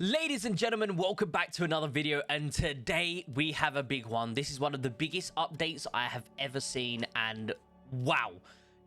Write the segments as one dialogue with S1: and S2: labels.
S1: Ladies and gentlemen, welcome back to another video, and today we have a big one. This is one of the biggest updates I have ever seen, and wow,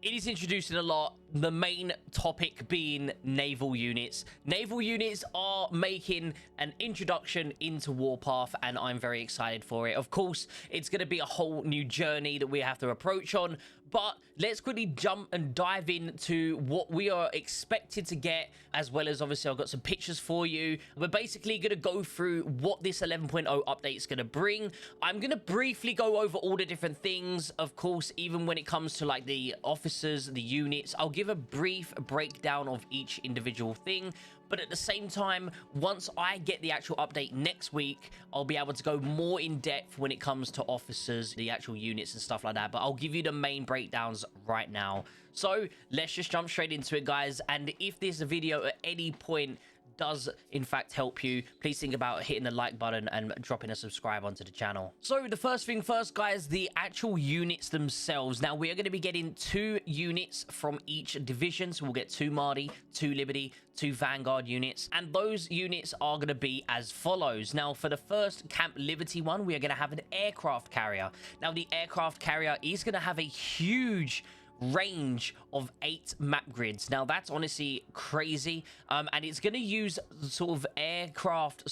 S1: it is introducing a lot. The main topic being naval units. Naval units are making an introduction into Warpath, and I'm very excited for it. Of course, it's going to be a whole new journey that we have to approach on, but let's quickly jump and dive into what we are expected to get, as well as obviously I've got some pictures for you. We're basically going to go through what this 11.0 update is going to bring. I'm going to briefly go over all the different things. Of course, even when it comes to like the officers, the units, I'll give a brief breakdown of each individual thing. But at the same time, once I get the actual update next week, I'll be able to go more in depth when it comes to officers, the actual units and stuff like that. But I'll give you the main breakdowns right now. So let's just jump straight into it, guys. And if this video at any point does in fact help you, please think about hitting the like button and dropping a subscribe onto the channel. So the first thing first, guys, the actual units themselves. Now we are going to be getting 2 units from each division. So we'll get 2 Marty, 2 Liberty, 2 Vanguard units, and those units are going to be as follows. Now for the first Camp Liberty one, we are going to have an aircraft carrier. Now the aircraft carrier is going to have a huge range of 8 map grids. Now that's honestly crazy, and it's going to use sort of aircraft,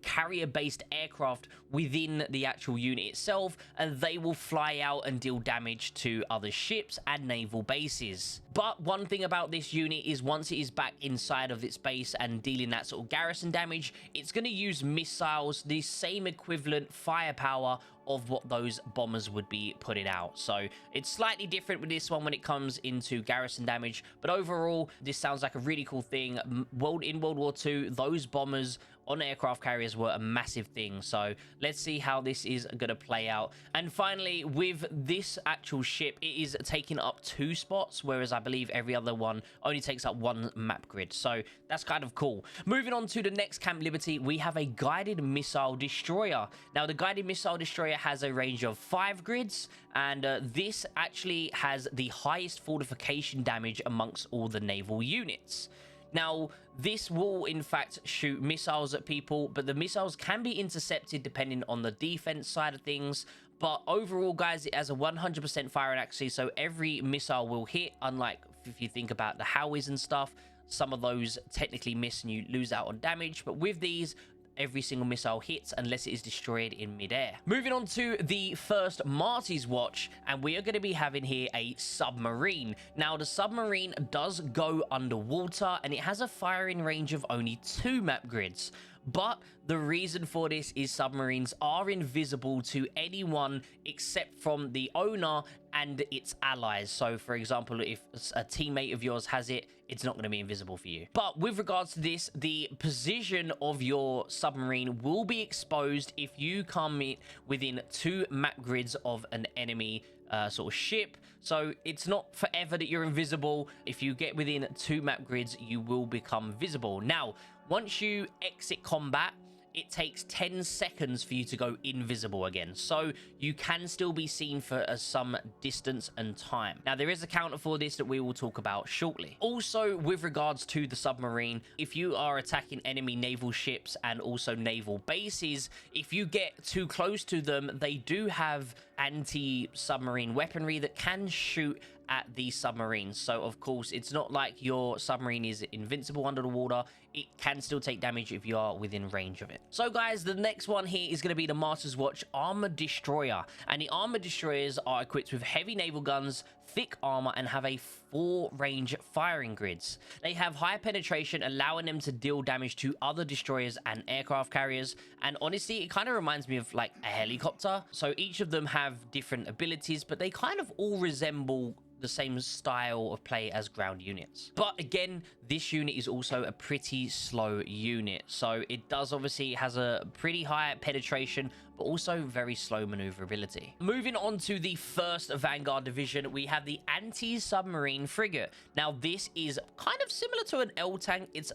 S1: carrier based aircraft within the actual unit itself, and they will fly out and deal damage to other ships and naval bases. But one thing about this unit is once it is back inside of its base and dealing that sort of garrison damage, it's going to use missiles, the same equivalent firepower of what those bombers would be putting out. So it's slightly different with this one when it comes into garrison damage, but overall this sounds like a really cool thing. In World War II, those bombers on aircraft carriers were a massive thing, so let's see how this is going to play out. And finally, with this actual ship, it is taking up 2 spots, whereas I believe every other one only takes up 1 map grid, so that's kind of cool. Moving on to the next Camp Liberty, we have a guided missile destroyer. Now the guided missile destroyer has a range of 5 grids, and this actually has the highest fortification damage amongst all the naval units. Now, this will, in fact, shoot missiles at people, but the missiles can be intercepted depending on the defense side of things. But overall, guys, it has a 100% firing accuracy, so every missile will hit, unlike if you think about the Howies and stuff. Some of those technically miss and you lose out on damage, but with these, every single missile hits unless it is destroyed in midair. Moving on to the first Marty's Watch, and we are going to be having here a submarine. Now the submarine does go underwater, and it has a firing range of only 2 map grids. But the reason for this is submarines are invisible to anyone except from the owner and its allies. So for example, if a teammate of yours has it, it's not going to be invisible for you. But with regards to this, the position of your submarine will be exposed if you come in within 2 map grids of an enemy sort of ship. So it's not forever that you're invisible. If you get within 2 map grids, you will become visible. Now, once you exit combat, it takes 10 seconds for you to go invisible again, so you can still be seen for some distance and time. Now there is a counter for this that we will talk about shortly. Also, with regards to the submarine, if you are attacking enemy naval ships and also naval bases, if you get too close to them, they do have anti-submarine weaponry that can shoot at these submarines. So of course, it's not like your submarine is invincible under the water. It can still take damage if you are within range of it. So guys, the next one here is going to be the Martyr's Watch Armored Destroyer, and the Armored Destroyers are equipped with heavy naval guns, thick armor, and have a 4 range firing grids. They have high penetration, allowing them to deal damage to other destroyers and aircraft carriers, and honestly it kind of reminds me of like a helicopter. So each of them have different abilities, but they kind of all resemble the same style of play as ground units. But again, this unit is also a pretty slow unit, so it does obviously has a pretty high penetration, but also very slow maneuverability. Moving on to the first Vanguard division, we have the anti-submarine frigate. Now this is kind of similar to an L-tank. It's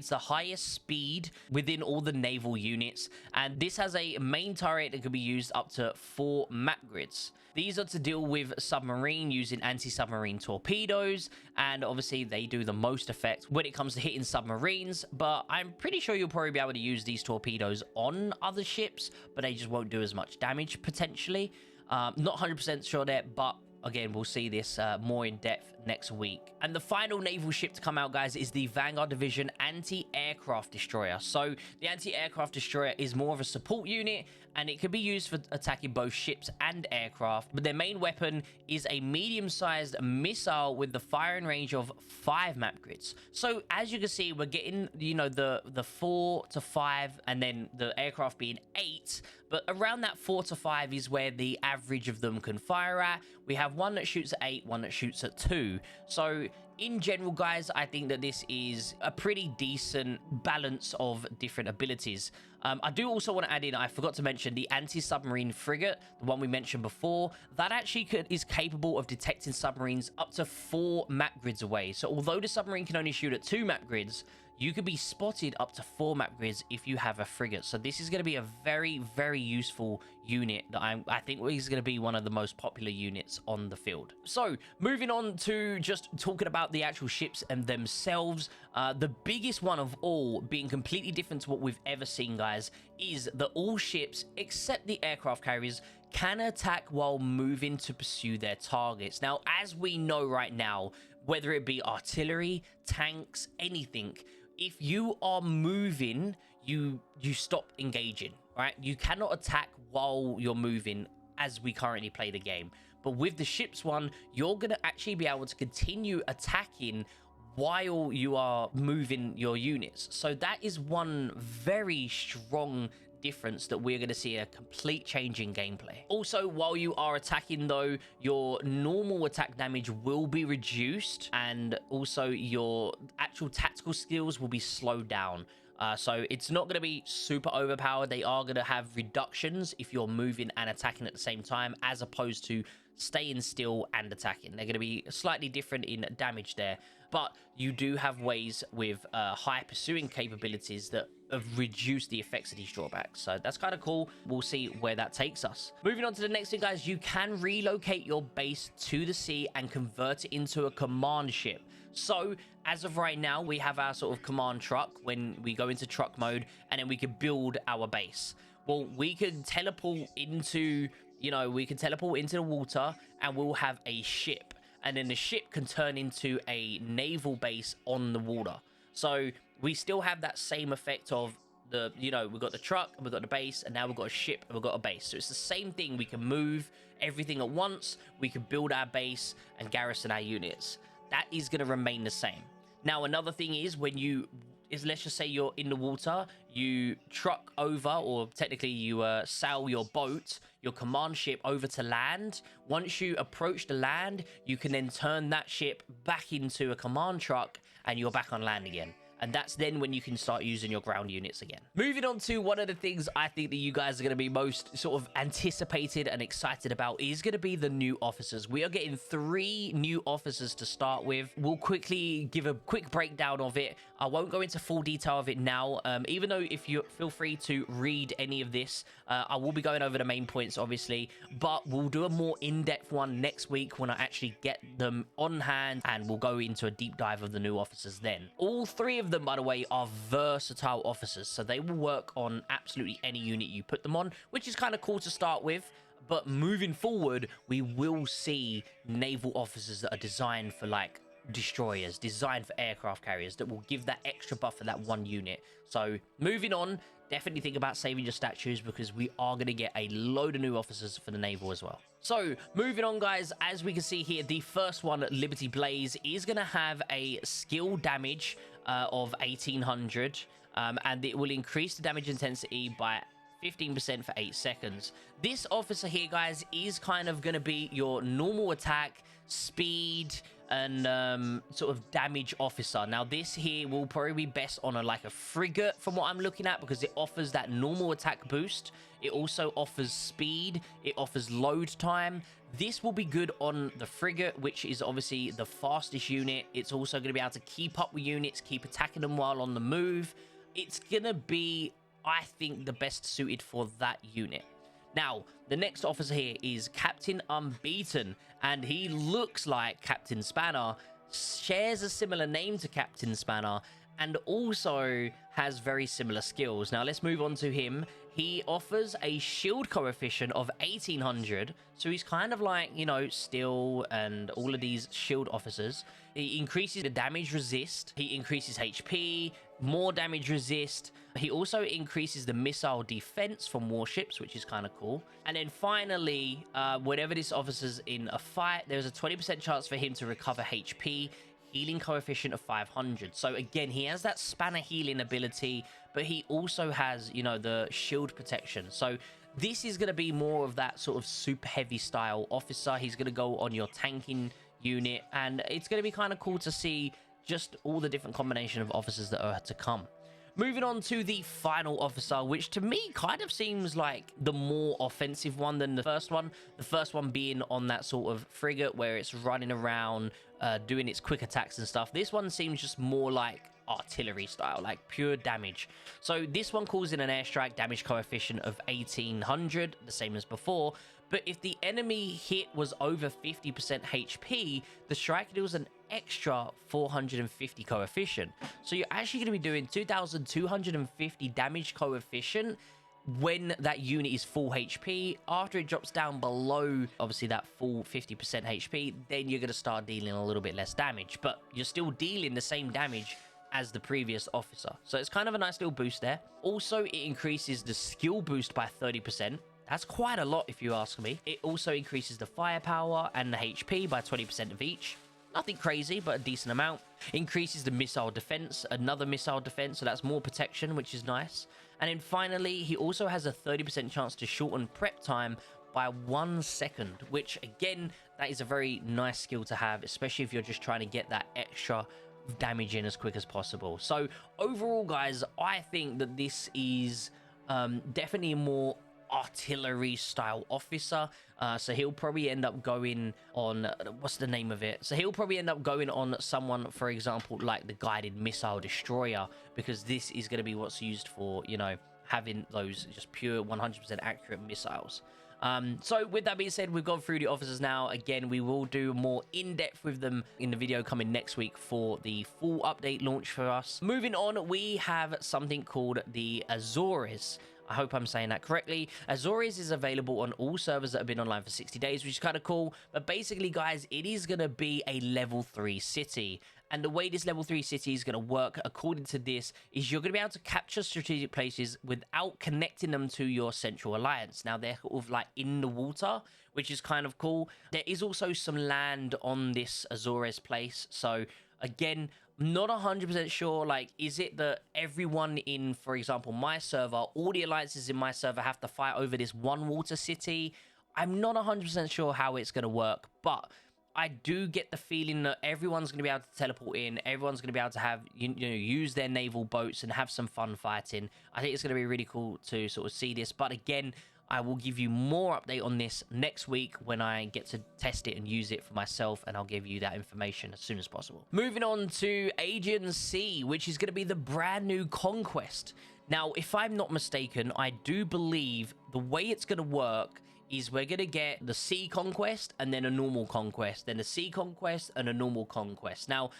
S1: the highest speed within all the naval units, and this has a main turret that can be used up to 4 map grids. These are to deal with submarine using anti-submarine torpedoes, and obviously they do the most effect when it comes to hitting submarines, but I'm pretty sure you'll probably be able to use these torpedoes on other ships, but they just won't do as much damage potentially. Not 100% sure there, but again, we'll see this more in depth next week. And the final naval ship to come out, guys, is the Vanguard Division Anti-Aircraft Destroyer. So the Anti-Aircraft Destroyer is more of a support unit, and it can be used for attacking both ships and aircraft. But their main weapon is a medium-sized missile with the firing range of 5 map grids. So as you can see, we're getting, you know, the 4 to 5, and then the aircraft being 8. But around that 4 to 5 is where the average of them can fire at. We have one that shoots at 8, one that shoots at 2. So in general, guys, I think that this is a pretty decent balance of different abilities. I do also want to add in, I forgot to mention, the anti-submarine frigate, the one we mentioned before, that actually is capable of detecting submarines up to 4 map grids away. So although the submarine can only shoot at 2 map grids, you could be spotted up to 4 map grids if you have a frigate. So this is going to be a very, very useful unit that I think is going to be one of the most popular units on the field. So moving on to just talking about the actual ships and themselves, the biggest one of all, being completely different to what we've ever seen, guys, is that all ships except the aircraft carriers can attack while moving to pursue their targets. Now, as we know right now, whether it be artillery, tanks, anything, if you are moving, you stop engaging, right? You cannot attack while you're moving as we currently play the game. But with the ships one, you're going to actually be able to continue attacking while you are moving your units. So that is one very strong difference that we're going to see a complete change in gameplay. Also, while you are attacking though, your normal attack damage will be reduced, and also your actual tactical skills will be slowed down. So it's not going to be super overpowered. They are going to have reductions if you're moving and attacking at the same time, as opposed to staying still and attacking. They're going to be slightly different in damage there, but you do have ways with high pursuing capabilities that have reduced the effects of these drawbacks. So that's kind of cool. We'll see where that takes us. Moving on to the next thing, guys, you can relocate your base to the sea and convert it into a command ship. So as of right now, we have our sort of command truck when we go into truck mode, and then we can build our base. Well, we can teleport into, you know, we can teleport into the water, and we'll have a ship, and then the ship can turn into a naval base on the water. So we still have that same effect of the, you know, we've got the truck, and we've got the base, and now we've got a ship, and we've got a base. So it's the same thing. We can move everything at once. We can build our base and garrison our units. That is going to remain the same. Now, another thing is when you, let's just say you're in the water, you truck over, or technically you sail your boat, your command ship over to land. Once you approach the land, you can then turn that ship back into a command truck, and you're back on land again. And that's then when you can start using your ground units again. Moving on to one of the things I think that you guys are going to be most sort of anticipated and excited about is going to be the new officers. We are getting 3 new officers to start with. We'll quickly give a quick breakdown of it. I won't go into full detail of it now, even though if you feel free to read any of this, I will be going over the main points, obviously, but we'll do a more in-depth one next week when I actually get them on hand, and we'll go into a deep dive of the new officers then. All 3 of them, by the way, are versatile officers, so they will work on absolutely any unit you put them on, which is kind of cool to start with. But moving forward, we will see naval officers that are designed for, like, destroyers, designed for aircraft carriers, that will give that extra buff for that one unit. So moving on, definitely think about saving your statues, because we are going to get a load of new officers for the naval as well. So moving on, guys, as we can see here, the first one, Liberty Blaze, is going to have a skill damage of 1800, and it will increase the damage intensity by 15% for 8 seconds. This officer here, guys, is kind of going to be your normal attack, speed, and sort of damage officer. Now, this here will probably be best on a frigate from what I'm looking at, because it offers that normal attack boost. It also offers speed. It offers load time. This will be good on the frigate, which is obviously the fastest unit. It's also going to be able to keep up with units, keep attacking them while on the move. It's going to be, I think, the best suited for that unit. Now, the next officer here is Captain Unbeaten, and he looks like Captain Spanner shares a similar name to Captain Spanner, and also has very similar skills. Now let's move on to him. He offers a shield coefficient of 1800, so he's kind of like, you know, Steel and all of these shield officers. He increases the damage resist, he increases HP, more damage resist. He also increases the missile defense from warships, which is kind of cool. And then finally, whenever this officer's in a fight, there's a 20% chance for him to recover HP, healing coefficient of 500. So again, he has that Spanner healing ability, but he also has, you know, the shield protection. So this is going to be more of that sort of super heavy style officer. He's going to go on your tanking unit, and it's going to be kind of cool to see just all the different combination of officers that are to come. Moving on to the final officer, which to me kind of seems like the more offensive one than the first one. The first one being on that sort of frigate where it's running around, doing its quick attacks and stuff. This one seems just more like artillery style, like pure damage. So this one calls in an airstrike damage coefficient of 1800, the same as before. But if the enemy hit was over 50% HP, the strike deals an extra 450 coefficient. So you're actually going to be doing 2250 damage coefficient when that unit is full HP. After it drops down below, obviously, that full 50% HP, then you're going to start dealing a little bit less damage. But you're still dealing the same damage as the previous officer. So it's kind of a nice little boost there. Also, it increases the skill boost by 30%. That's quite a lot if you ask me. It also increases the firepower and the HP by 20% of each. Nothing crazy, but a decent amount. Increases the missile defense, another missile defense, so that's more protection, which is nice. And then finally, he also has a 30% chance to shorten prep time by 1 second, which again, that is a very nice skill to have, especially if you're just trying to get that extra damage in as quick as possible. So overall, guys, I think that this is definitely a more artillery style officer. So he'll probably end up going on, what's the name of it? So he'll probably end up going on someone, for example, like the guided missile destroyer, because this is going to be what's used for, you know, having those just pure 100% accurate missiles. So with that being said, we've gone through the officers now. Again, we will do more in-depth with them in the video coming next week for the full update launch for us. Moving on, we have something called the Azores. I hope I'm saying that correctly. Azores is available on all servers that have been online for 60 days, which is kind of cool. But basically, guys, it is going to be a level 3 city. And the way this level 3 city is going to work, according to this, is you're going to be able to capture strategic places without connecting them to your central alliance. Now, they're sort of like in the water, which is kind of cool. There is also some land on this Azores place. So, again, not 100% sure, like, is it that everyone in, for example, my server, all the alliances in my server have to fight over this one water city? I'm not 100% sure how it's going to work, but I do get the feeling that everyone's going to be able to teleport in, everyone's going to be able to have, you know, use their naval boats and have some fun fighting. I think it's going to be really cool to sort of see this, but again, I will give you more update on this next week when I get to test it and use it for myself, and I'll give you that information as soon as possible. Moving on to Aegean Sea, which is going to be the brand new conquest. Now, if I'm not mistaken, I do believe the way it's going to work is we're going to get the sea conquest and then a normal conquest, then a sea conquest and a normal conquest. Now,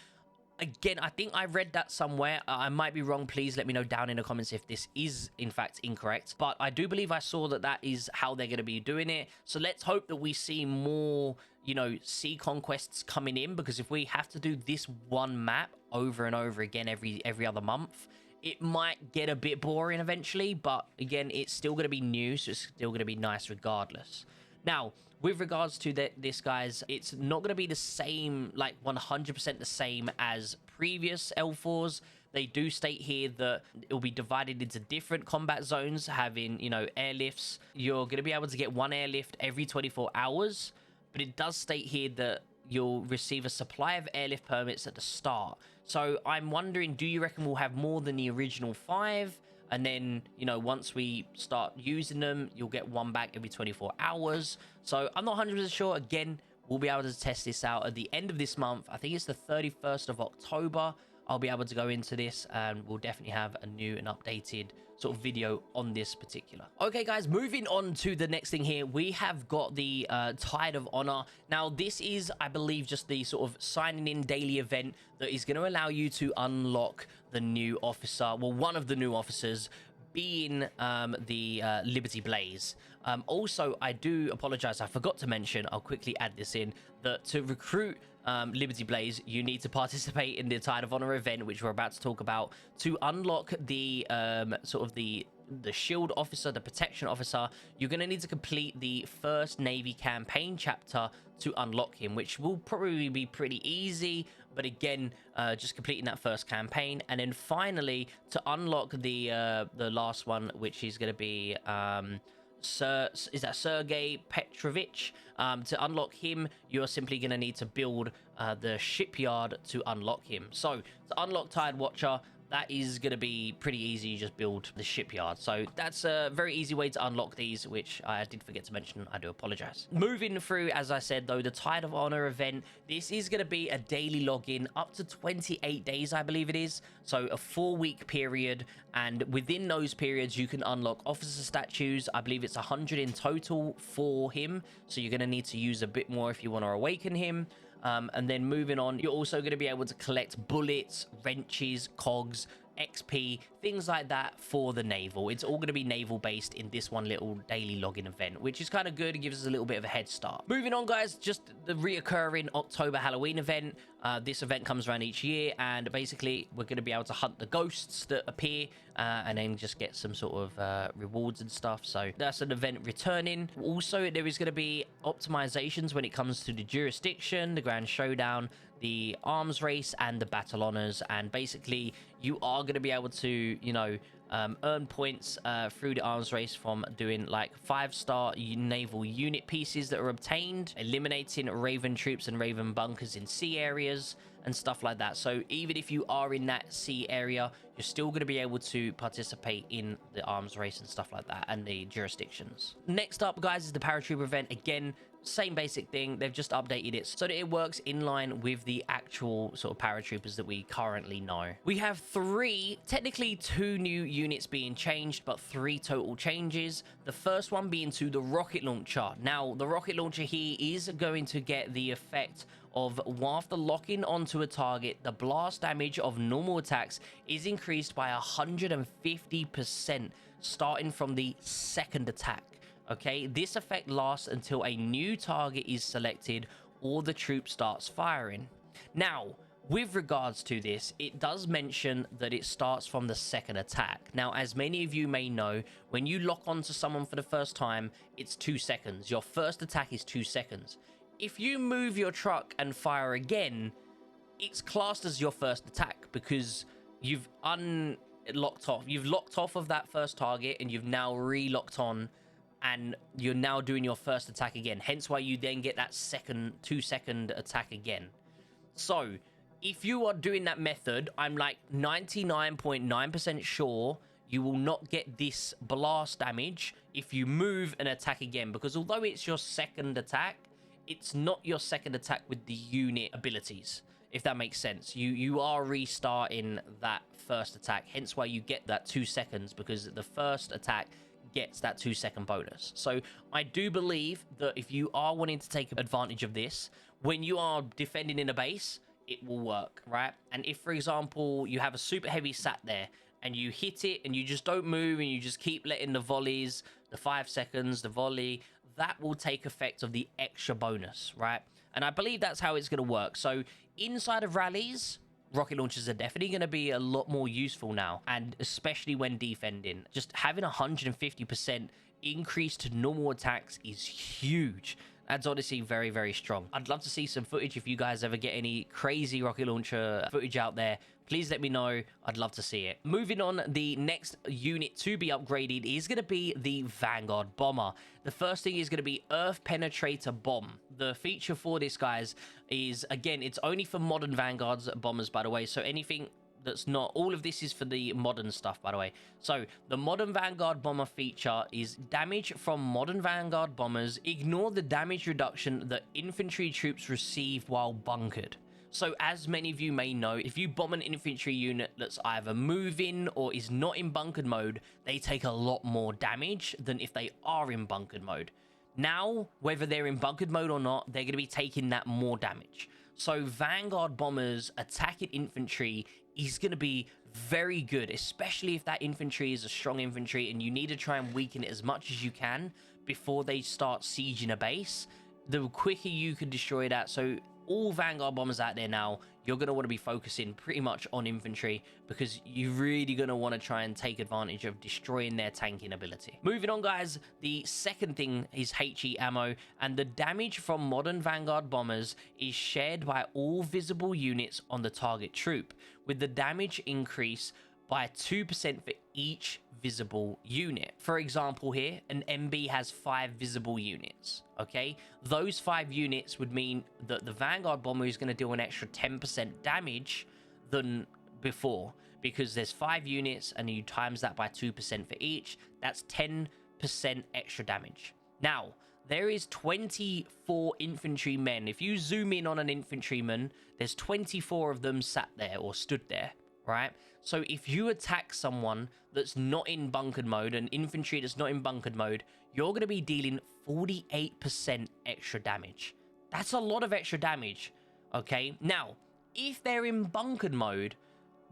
S1: again, I think I read that somewhere. I might be wrong. Please let me know down in the comments if this is, in fact, incorrect. But I do believe I saw that that is how they're going to be doing it. So let's hope that we see more, you know, sea conquests coming in. Because if we have to do this one map over and over again every other month, it might get a bit boring eventually. But again, it's still going to be new, so it's still going to be nice regardless. Now, with regards to this, guys, it's not going to be the same, like 100% the same as previous L4s. They do state here that it will be divided into different combat zones, having, you know, airlifts. You're going to be able to get one airlift every 24 hours, but it does state here that you'll receive a supply of airlift permits at the start. So I'm wondering, do you reckon we'll have more than the original 5? And then, you know, once we start using them, you'll get one back every 24 hours. So I'm not 100% sure. Again, we'll be able to test this out at the end of this month. I think it's the 31st of October. I'll be able to go into this, and we'll definitely have a new and updated sort of video on this particular. Okay, guys, moving on to the next thing here, we have got the Tide of Honor. Now, this is, I believe, just the sort of signing in daily event that is going to allow you to unlock the new officer, well, one of the new officers, being the Liberty Blaze. Also, I do apologize, I forgot to mention, I'll quickly add this in, that to recruit Liberty Blaze, you need to participate in the Tide of Honor event, which we're about to talk about, to unlock the sort of the shield officer, the protection officer. You're going to need to complete the first Navy campaign chapter to unlock him, which will probably be pretty easy, but again, just completing that first campaign. And then finally, to unlock the last one, which is going to be Sergei Petrovich. To unlock him, you're simply going to need to build the shipyard to unlock him. So to unlock Tide Watcher, that is going to be pretty easy. You just build the shipyard. So that's a very easy way to unlock these, which I did forget to mention. I do apologize. Moving through, as I said, though, the Tide of Honor event, this is going to be a daily login up to 28 days, I believe it is. So a 4-week period. And within those periods, you can unlock officer statues. I believe it's 100 in total for him. So you're going to need to use a bit more if you want to awaken him. And then moving on, you're also going to be able to collect bullets, wrenches, cogs, XP, things like that for the naval. It's all going to be naval based in this one little daily login event, which is kind of good. It gives us a little bit of a head start. Moving on, guys, just the reoccurring October Halloween event. This event comes around each year, and basically we're going to be able to hunt the ghosts that appear and then just get some sort of rewards and stuff. So that's an event returning. Also, there is going to be optimizations when it comes to the jurisdiction, the grand showdown, the arms race, and the battle honors. And basically you are going to be able to, you know, earn points through the arms race from doing like 5-star naval unit pieces that are obtained, eliminating Raven troops and Raven bunkers in sea areas and stuff like that. So even if you are in that sea area, you're still going to be able to participate in the arms race and stuff like that, and the jurisdictions. Next up, guys, is the paratrooper event. Again, same basic thing. They've just updated it so that it works in line with the actual sort of paratroopers that we currently know. We have 3, technically 2 new units being changed, but 3 total changes. The first one being to the rocket launcher. Now, the rocket launcher here is going to get the effect of, after locking onto a target, the blast damage of normal attacks is increased by 150%, starting from the second attack. Okay, this effect lasts until a new target is selected or the troop starts firing. Now, with regards to this, it does mention that it starts from the second attack. Now, as many of you may know, when you lock onto someone for the first time, it's 2 seconds. Your first attack is 2 seconds. If you move your truck and fire again, it's classed as your first attack because you've locked off of that first target, and you've now re-locked on, and you're now doing your first attack again. Hence why you then get that 2-second attack again. So if you are doing that method, I'm like 99.9% sure you will not get this blast damage if you move and attack again, because although it's your second attack, it's not your second attack with the unit abilities, if that makes sense. You are restarting that first attack, hence why you get that 2 seconds, because the first attack gets that 2-second bonus. So I do believe that if you are wanting to take advantage of this, when you are defending in a base, it will work, right? And if, for example, you have a super heavy sat there and you hit it and you just don't move and you just keep letting the volleys, the 5 seconds, the volley, that will take effect of the extra bonus, right? And I believe that's how it's going to work. So inside of rallies, rocket launchers are definitely going to be a lot more useful now, and especially when defending. Just having 150% increase to normal attacks is huge. That's honestly very, very strong. I'd love to see some footage. If you guys ever get any crazy rocket launcher footage out there, please let me know. I'd love to see it. Moving on, the next unit to be upgraded is going to be the Vanguard Bomber. The first thing is going to be Earth Penetrator Bomb. The feature for this, guys, is, again, it's only for modern Vanguards bombers, by the way. So anything that's not, all of this is for the modern stuff, by the way. So the modern Vanguard Bomber feature is damage from modern Vanguard bombers. Ignore the damage reduction that infantry troops receive while bunkered. So as many of you may know, if you bomb an infantry unit that's either moving or is not in bunkered mode, they take a lot more damage than if they are in bunkered mode. Now, whether they're in bunkered mode or not, they're going to be taking that more damage. So Vanguard bombers attacking infantry is going to be very good, especially if that infantry is a strong infantry and you need to try and weaken it as much as you can before they start sieging a base. The quicker you can destroy that. So all Vanguard bombers out there now, you're going to want to be focusing pretty much on infantry because you're really going to want to try and take advantage of destroying their tanking ability. Moving on, guys, the second thing is HE ammo, and the damage from modern Vanguard bombers is shared by all visible units on the target troop, with the damage increase by 2% for each visible unit. For example, here, an MB has 5 visible units, okay? Those 5 units would mean that the Vanguard bomber is going to do an extra 10% damage than before, because there's 5 units and you times that by 2% for each. That's 10% extra damage. Now, there is 24 infantrymen. If you zoom in on an infantryman, there's 24 of them sat there or stood there, right? So if you attack someone that's not in bunkered mode, an infantry that's not in bunkered mode, you're going to be dealing 48% extra damage. That's a lot of extra damage, okay? Now, if they're in bunkered mode,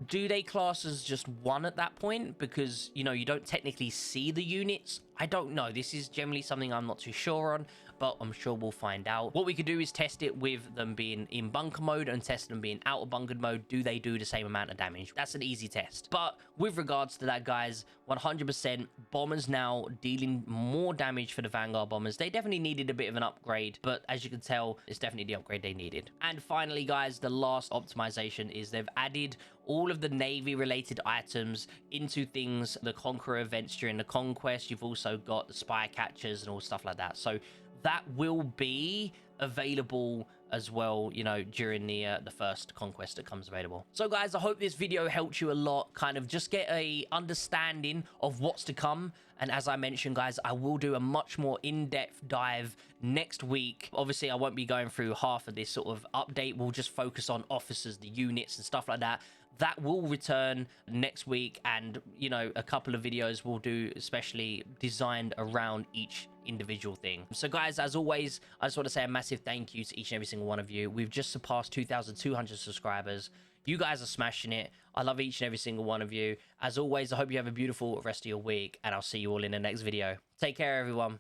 S1: do they class as just 1 at that point? Because, you know, you don't technically see the units. I don't know. This is generally something I'm not too sure on, but I'm sure we'll find out. What we could do is test it with them being in bunker mode and test them being out of bunkered mode. Do they do the same amount of damage? That's an easy test. But with regards to that, guys, 100% bombers now dealing more damage for the Vanguard bombers. They definitely needed a bit of an upgrade, but as you can tell, it's definitely the upgrade they needed. And finally, guys, the last optimization is they've added all of the Navy related items into things, the Conqueror events during the Conquest. You've also got the spy catchers and all stuff like that. So that will be available as well, you know, during the first Conquest that comes available. So guys, I hope this video helped you a lot, kind of just get a understanding of what's to come. And as I mentioned, guys, I will do a much more in-depth dive next week. Obviously, I won't be going through half of this sort of update. We'll just focus on officers, the units and stuff like that. That will return next week, and you know, a couple of videos we'll do especially designed around each individual thing. So guys, as always, I just want to say a massive thank you to each and every single one of you. We've just surpassed 2,200 subscribers. You guys are smashing it. I love each and every single one of you. As always, I hope you have a beautiful rest of your week, and I'll see you all in the next video. Take care, everyone.